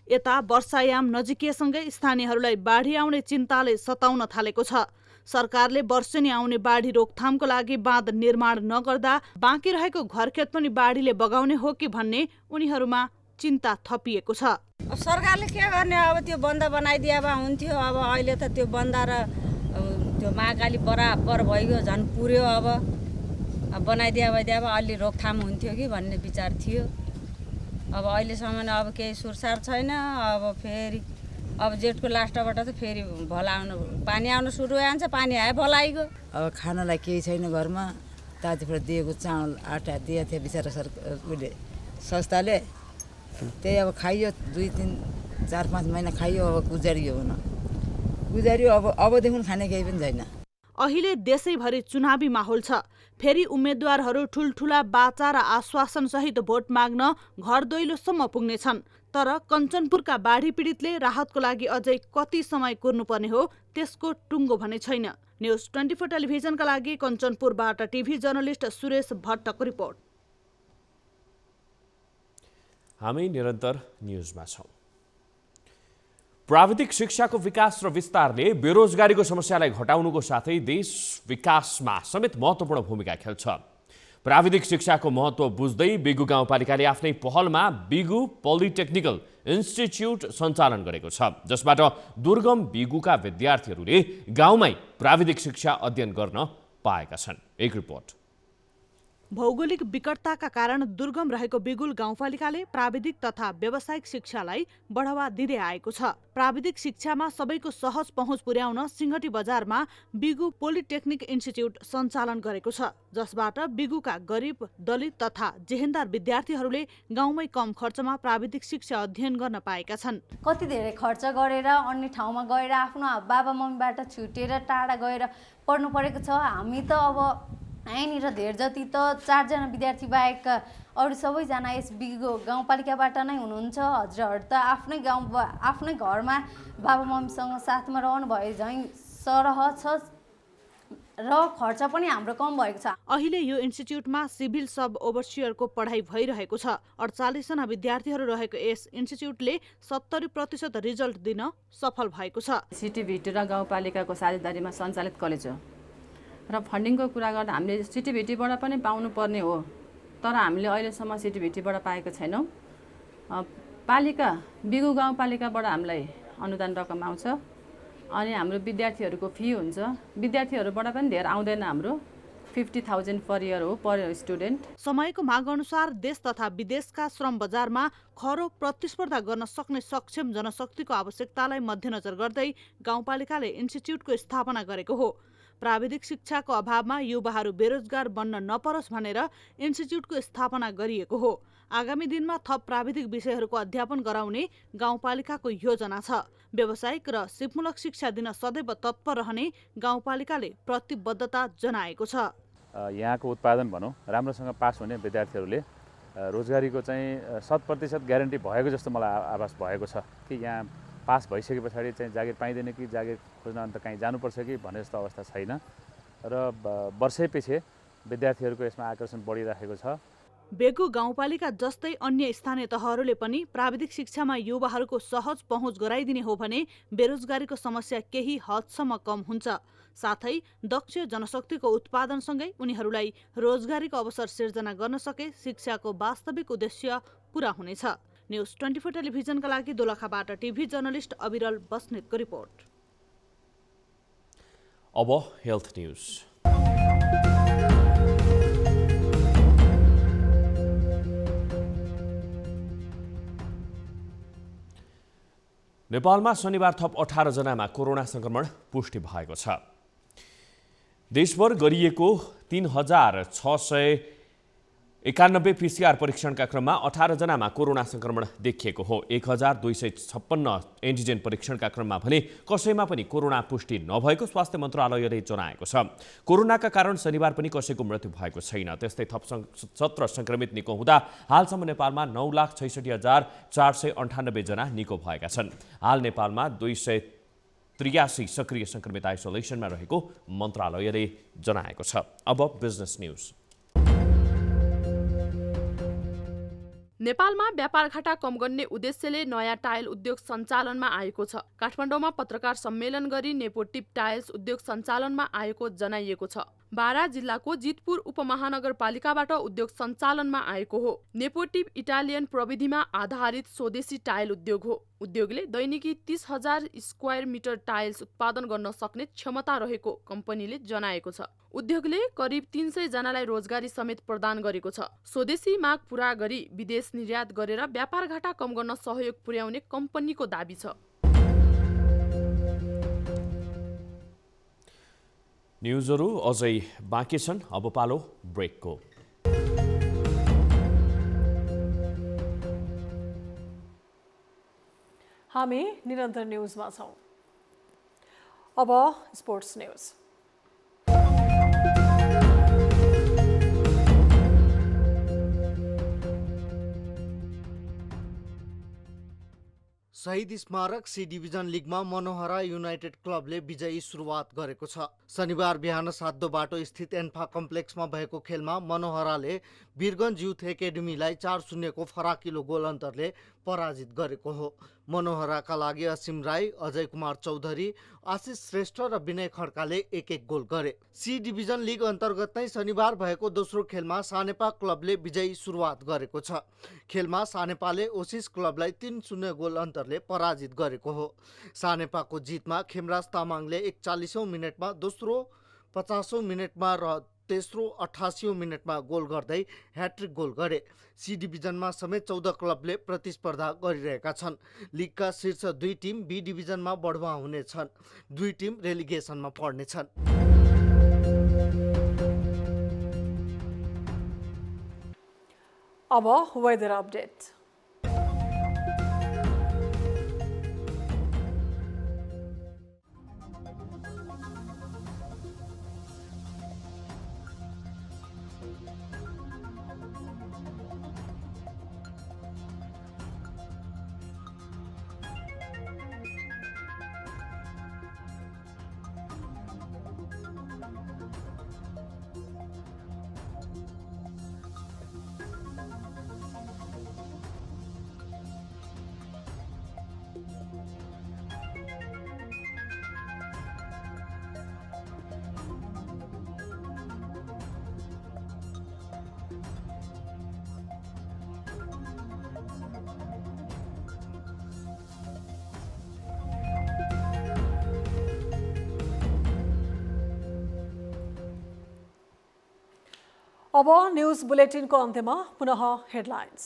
यता वर्षायाम नजिकिएसँगै स्थानीयहरूलाई बाढी आउने चिन्ताले सताउन थालेको छ। सरकारले वर्षेनी आउने बाढी रोकथामको लागि बाँध निर्माण नगर्दा बाँकी रहेको घरखेत पनि बाढीले बगाउने हो कि भन्ने उनीहरूमा चिन्ता थपिएको छ। अब सरकारले के गर्ने, अब त्यो बन्द बनाइदिए भए हुन्थ्यो। अब अहिले त त्यो बन्द र त्यो महाकाली बराबर भइगयो, झन् पुर्यो। अब बनाइदिए भए अलि रोकथाम हुन्थ्यो कि भन्ने विचार थियो। अब अहिलेसम्म अब केही सुरसार छैन। अब जेठको लास्टबाट त फेरि पानी आउनु सुरु भइहाल्छ। पानी आयो भल आइगयो। अब खानलाई केही छैन घरमा। तातिबाट दिएको चामल आटा दिएको थियो बिचरा उसले संस्थाले, त्यही अब खाइयो 2-3-4-5 महिना खाइयो। अब गुजारियो अबदेखि खाने केही पनि छैन। अहिले देशैभरि चुनावी माहौल छ। फेरि उम्मेद्वारहरू ठुल्ठुला बाचा र आश्वासन सहित भोट माग्न घर दैलोसम्म पुग्नेछन्। तर कञ्चनपुरका बाढी पीडितले राहतको लागि अझै कति समय कुर्नुपर्ने हो त्यसको टुङ्गो भने छैन। न्युज 24 टेलिभिजनका लागि कञ्चनपुरबाट टिभी जर्नलिस्ट सुरेश भट्टको रिपोर्ट। हामी निरन्तर न्युजमा छौँ। प्राविधिक शिक्षाको विकास र विस्तारले बेरोजगारीको समस्यालाई घटाउनुको साथै देश विकासमा समेत महत्त्वपूर्ण भूमिका खेल्छ। प्राविधिक शिक्षाको महत्त्व बुझ्दै बिगु गाउँपालिकाले आफ्नै पहलमा बिगु पोलिटेक्निकल इन्स्टिच्युट सञ्चालन गरेको छ, जसबाट दुर्गम बिगुका विद्यार्थीहरूले गाउँमै प्राविधिक शिक्षा अध्ययन गर्न पाएका छन्। एक रिपोर्ट। भौगोलिक विकटताका कारण दुर्गम रहेको बिगुल गाउँपालिकाले प्राविधिक तथा व्यावसायिक शिक्षालाई बढावा दिँदै आएको छ। प्राविधिक शिक्षामा सबैको सहज पहुँच पुर्याउन सिंहटी बजारमा बिगु पोलिटेक्निक इन्स्टिच्युट सञ्चालन गरेको छ, जसबाट बिगुका गरिब, दलित तथा जेहेन्दार विद्यार्थीहरूले गाउँमै कम खर्चमा प्राविधिक शिक्षा अध्ययन गर्न पाएका छन्। कति धेरै खर्च गरेर अन्य ठाउँमा गएर आफ्नो बाबा मम्मीबाट छुटेर टाढा गएर पढ्नु परेको छ। हामी त अब यहीँनिर धेर जति त 4 जना विद्यार्थी बाहेक अरू सबैजना यस बिगु गाउँपालिकाबाट नै हुनुहुन्छ। हजुरहरू त आफ्नै घरमा बाबा मम्मीसँग साथमा रहनु भए झैँ सरह छ र खर्च पनि हाम्रो कम भएको छ। अहिले यो इन्स्टिच्युटमा सिभिल सब ओभरसियरको पढाइ भइरहेको छ। 48 जना विद्यार्थीहरू रहेको यस इन्स्टिच्युटले 70% रिजल्ट दिन सफल भएको छ। सिटिभिटी र गाउँपालिकाको साझेदारीमा सञ्चालित कलेज हो र फन्डिङको कुरा गर्दा हामीले सिटिभिटीबाट पनि पाउनुपर्ने हो, तर हामीले अहिलेसम्म सिटिभिटीबाट पाएको छैनौँ। पालिका बिगु गाउँपालिकाबाट हामीलाई अनुदान रकम आउँछ अनि हाम्रो विद्यार्थीहरूको फी हुन्छ। विद्यार्थीहरूबाट पनि धेर आउँदैन, हाम्रो 50,000 पर इयर हो पर स्टुडेन्ट। समयको माग अनुसार देश तथा विदेशका श्रम बजारमा खरो प्रतिस्पर्धा गर्न सक्ने सक्षम जनशक्तिको आवश्यकतालाई मध्यनजर गर्दै गाउँपालिकाले इन्स्टिच्युटको स्थापना गरेको हो। प्राविधिक शिक्षाको अभावमा युवाहरू बेरोजगार बन्न नपरोस् भनेर इन्स्टिच्युटको स्थापना गरिएको हो। आगामी दिनमा थप प्राविधिक विषयहरूको अध्यापन गराउने गाउँपालिकाको योजना छ। व्यावसायिक र सिपमूलक शिक्षा दिन सदैव तत्पर रहने गाउँपालिकाले प्रतिबद्धता जनाएको छ। यहाँको उत्पादन भनौँ राम्रोसँग पास हुने विद्यार्थीहरूले रोजगारीको चाहिँ 100% ग्यारेन्टी भएको जस्तो मलाई आभास भएको छ कि यहाँ पास भइसके पछाडि चाहिँ जागिर पाइँदैन कि जागिर खोज्न अन्त कहीँ जानुपर्छ कि भन्ने जस्तो अवस्था छैन र वर्षैपछि विद्यार्थीहरूको यसमा आकर्षण बढिरहेको छ। बेगु गाउँपालिका जस्तै अन्य स्थानीय तहहरूले पनि प्राविधिक शिक्षामा युवाहरूको सहज पहुँच गराइदिने हो भने बेरोजगारीको समस्या केही हदसम्म कम हुन्छ। साथै दक्ष जनशक्तिको उत्पादनसँगै उनीहरूलाई रोजगारीको अवसर सिर्जना गर्न सके शिक्षाको वास्तविक उद्देश्य पूरा हुनेछ। न्युज 24 टेलिभिजनका लागि दोलखाबाट टिभी जर्नलिस्ट अविरल बस्नेतको रिपोर्ट। अब हेल्थ न्युज। नेपालमा शनिबार थप 18 जनामा कोरोना संक्रमण पुष्टि भएको छ। देशभर गरिएको 3691 पीसीआर परीक्षणका क्रममा 18 जनामा कोरोना संक्रमण देखिएको हो। 1256 एन्टिजेन परीक्षणका क्रममा भने कसैमा पनि कोरोना पुष्टि नभएको स्वास्थ्य मन्त्रालयले जनाएको छ। कोरोनाका कारण शनिबार पनि कसैको मृत्यु भएको छैन। त्यस्तै थप 17 संक्रमित निको हुँदा हालसम्म नेपालमा 9,66,498 जना निको भएका छन्। हाल नेपालमा 283 सक्रिय संक्रमित आइसोलेसनमा रहेको मन्त्रालयले जनाएको छ। अब बिजनेस न्युज। नेपालमा व्यापार घाटा कम गर्ने उद्देश्यले नयाँ टाइल उद्योग सञ्चालनमा आएको छ। काठमाडौँमा पत्रकार सम्मेलन गरी नेपोटिप टाइल्स उद्योग सञ्चालनमा आएको जनाइएको छ। बारा जिल्लाको जितपुर उपमहानगरपालिकाबाट उद्योग सञ्चालनमा आएको हो। नेपोटिप इटालियन प्रविधिमा आधारित स्वदेशी टाइल उद्योग हो। उद्योगले दैनिकी 30,000 स्क्वायर मिटर टाइल्स उत्पादन गर्न सक्ने क्षमता रहेको कम्पनीले जनाएको छ। उद्योगले करिब 300 जनालाई रोजगारी समेत प्रदान गरेको छ। स्वदेशी माग पूरा गरी विदेश निर्यात गरेर व्यापार घाटा कम गर्न सहयोग पुर्याउने कम्पनीको दाबी छ। न्युजहरू अझै बाँकी छन्। अब पालो ब्रेकको। हामी निरन्तर न्युजमा छौँ। अब स्पोर्ट्स न्युज। शहीद स्मारक सी डिभिजन लिगमा मनोहरा युनाइटेड क्लबले विजयी सुरुवात गरेको छ। शनिबार बिहान सातो बाटो स्थित एन्फा कम्प्लेक्समा भएको खेलमा मनोहराले वीरगञ्ज युथ एकाडेमीलाई 4-0 को फराकिलो गोल अन्तरले पराजित गरेको हो। मनोहराका लागि असीम राई, अजय कुमार चौधरी, आशिष श्रेष्ठ र विनय खड्काले 1-1 गोल गरे। सी डिभिजन लिग अन्तर्गत नै शनिबार भएको दोस्रो खेलमा सानेपा क्लबले विजयी सुरुवात गरेको छ। खेलमा सानेपाले ओसिस क्लबलाई 3-0 गोल अन्तरले पराजित गरेको हो। सानेपाको जितमा खेमराज तामाङले 41औं मिनेटमा, दोस्रो 50औं मिनेटमा र तेस्रो 88औं मिनेटमा गोल गर्दै ह्याट्रिक गोल गरे। सी डिभिजनमा समेत 14 क्लबले प्रतिस्पर्धा गरिरहेका छन्। लिगका शीर्ष 2 टिम बी डिभिजनमा बढुवा हुनेछन्। 2 टिम रेलिगेसनमा पर्नेछन्। अब वेदर अपडेट। अब न्युज बुलेटिनको अन्त्यमा पुनः हेडलाइन्स।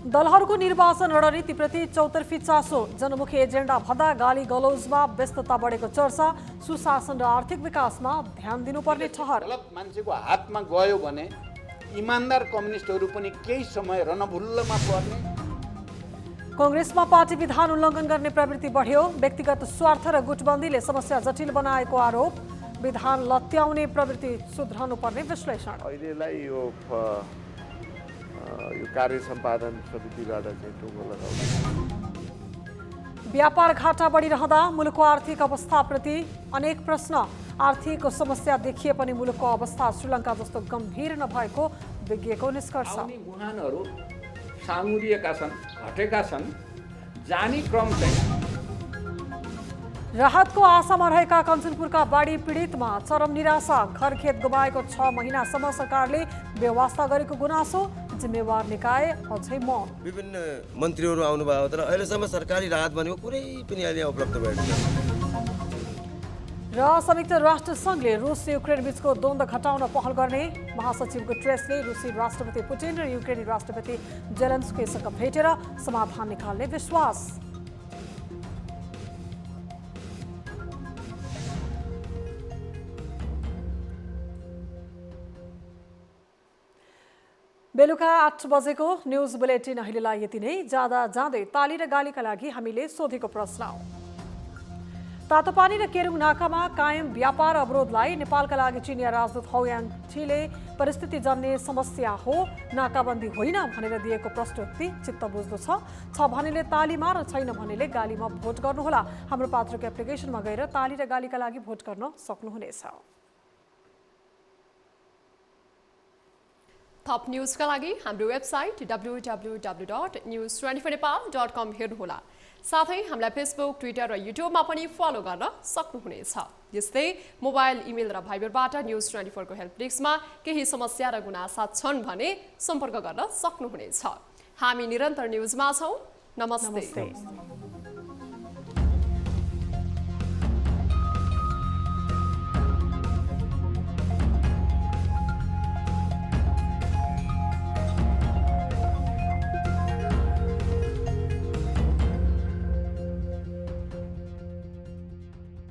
दलहरूको निर्वाचन रणनीतिप्रति चौतर्फी चासो, जनमुखी एजेन्डा भन्दा गाली गलौजमा व्यस्तता बढेको चर्चा, सुशासन र आर्थिक विकासमा ध्यान दिनुपर्ने ठहर। गलत मान्छेको हातमा गयो भने इमानदार कम्युनिस्टहरू पनि केही समय रणभुल्लमा पर्ने। कांग्रेसमा पार्टी विधान उल्लङ्घन गर्ने प्रवृत्ति बढ्यो, व्यक्तिगत स्वार्थ र गुटबन्दीले समस्या जटिल बनाएको आरोप। विधान लत्याउने प्रवृत्ति सुध्रनुपर्ने विश्लेषण। अहिलेलाई यो कार्य सम्पादन समितिबाट चाहिँ टुङ्गो लगाउने। व्यापार घाटा बढिरहँदा मुलुकको आर्थिक अवस्थाप्रति अनेक प्रश्न। आर्थिक समस्या देखिए पनि मुलुकको अवस्था श्रीलङ्का जस्तो गम्भीर नभएको विज्ञको निष्कर्ष। मुहानहरू साँगुरिएका छन्, घटेका छन्, जाने क्रम चाहिँ। राहतको आशामा रहेका कञ्चनपुरका बाढी पीडितमा चरम निराशा। घर खेत गुमाएको 6 महिनासम्म सरकारले व्यवस्था गरेको गुनासो। जिम्मेवार निकाय अझै मौन। विभिन्न मन्त्रीहरू आउनुभयो तर अहिलेसम्म सरकारी राहत भनेको कुनै पनि अहिले उपलब्ध भएको छैन। र संयुक्त राष्ट्र सङ्घले रुस युक्रेन बीचको द्वन्द्व घटाउन पहल गर्ने महासचिव गुटेरेसले रुसी राष्ट्रपति पुटिन र युक्रेनी राष्ट्रपति जेलेन्स्कीसँग भेटेर समाधान निकाल्ने विश्वास। बेलुका 8 बजेको न्युज बुलेटिन अहिलेलाई यति नै। जाँदै ताली र गालीका लागि हामीले सोधेको प्रश्न। तातोपानी र केरुङ नाकामा कायम व्यापार अवरोधलाई नेपालका लागि चिनिया राजदूत हौ याङ ठीले परिस्थिति जन्ने समस्या हो, नाकाबन्दी होइन भनेर दिएको प्रस्तुति चित्त बुझ्दो छ भनेले तालीमा र छैन भनेले गालीमा भोट गर्नुहोला। हाम्रो पात्रको एप्लिकेसनमा गएर ताली र गालीका लागि भोट गर्न सक्नुहुनेछ। थप न्युजका लागि हाम्रो वेबसाइट www.news24nepal.com हेर्नुहोला। साथै हामीलाई फेसबुक, ट्विटर र युट्युबमा पनि फलो गर्न सक्नुहुनेछ। यस्तै मोबाइल, इमेल र भाइबरबाट न्युज 24 को हेल्प डेस्कमा केही समस्या र गुनासा छन् भने सम्पर्क गर्न सक्नुहुनेछ। हामी निरन्तर न्युजमा छौँ। नमस्ते।